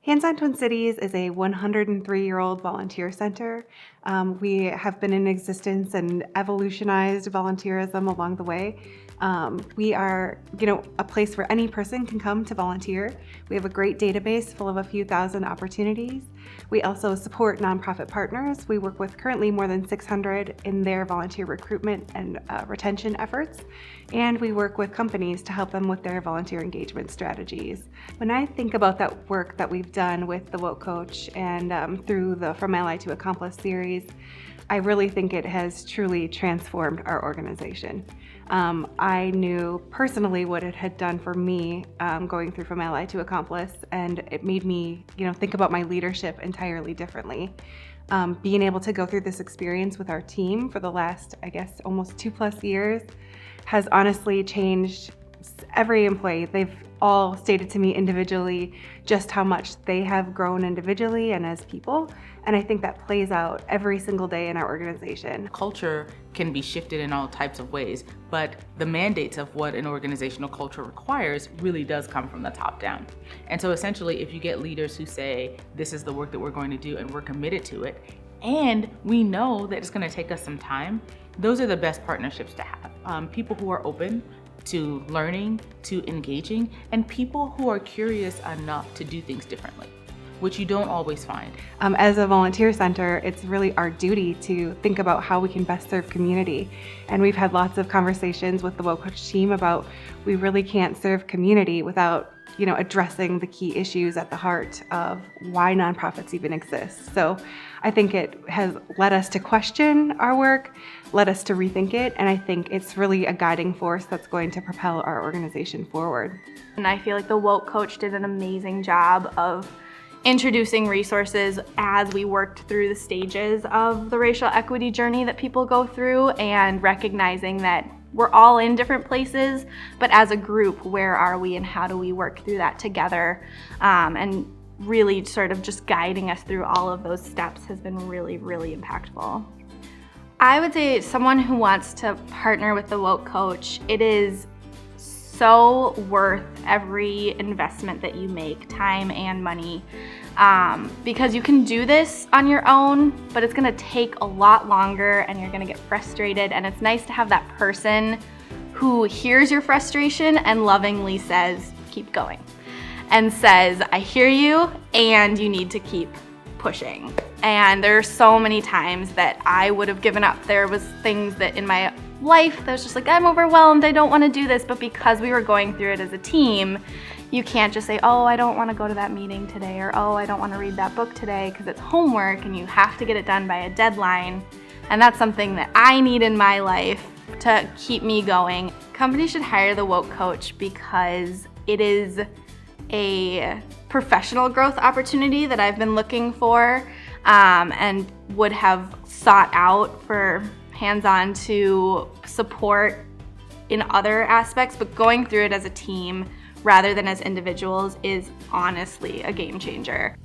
Hands On Twin Cities is a 103-year-old volunteer center. We have been in existence and evolutionized volunteerism along the way. We are, a place where any person can come to volunteer. We have a great database full of a few thousand opportunities. We also support nonprofit partners. We work with currently more than 600 in their volunteer recruitment and retention efforts. And we work with companies to help them with their volunteer engagement strategies. When I think about that work that we've done with the WOTC Coach and through the From Ally to Accomplice series, I really think it has truly transformed our organization. I knew personally what it had done for me going through From Ally to Accomplice, and it made me, think about my leadership entirely differently. Being able to go through this experience with our team for the last, almost 2+ years has honestly changed every employee. They've all stated to me individually just how much they have grown individually and as people, and I think that plays out every single day in our organization. Culture can be shifted in all types of ways, but the mandates of what an organizational culture requires really does come from the top down. And so essentially, if you get leaders who say, this is the work that we're going to do and we're committed to it, and we know that it's going to take us some time, those are the best partnerships to have. People who are open to learning, to engaging, and people who are curious enough to do things differently, which you don't always find. As a volunteer center, it's really our duty to think about how we can best serve community. And we've had lots of conversations with the WOTC Coach team about we really can't serve community without addressing the key issues at the heart of why nonprofits even exist. So I think it has led us to question our work, led us to rethink it, and I think it's really a guiding force that's going to propel our organization forward. And I feel like the WOTC Coach did an amazing job of introducing resources as we worked through the stages of the racial equity journey that people go through, and recognizing that we're all in different places, but as a group, where are we and how do we work through that together? And really sort of just guiding us through all of those steps has been really, really impactful. I would say someone who wants to partner with the WOTC Coach, it is so worth every investment that you make, time and money, because you can do this on your own, but it's gonna take a lot longer and you're gonna get frustrated, and it's nice to have that person who hears your frustration and lovingly says, keep going, and says, I hear you and you need to keep pushing. And there are so many times that I would have given up. There was things that in my life that was just like, I'm overwhelmed, I don't want to do this, but because we were going through it as a team, you can't just say, oh, I don't want to go to that meeting today, or oh, I don't want to read that book today, because it's homework and you have to get it done by a deadline. And that's something that I need in my life to keep me going. Companies should hire the WOTC Coach because it is a professional growth opportunity that I've been looking for and would have sought out for hands-on to support in other aspects, but going through it as a team rather than as individuals is honestly a game changer.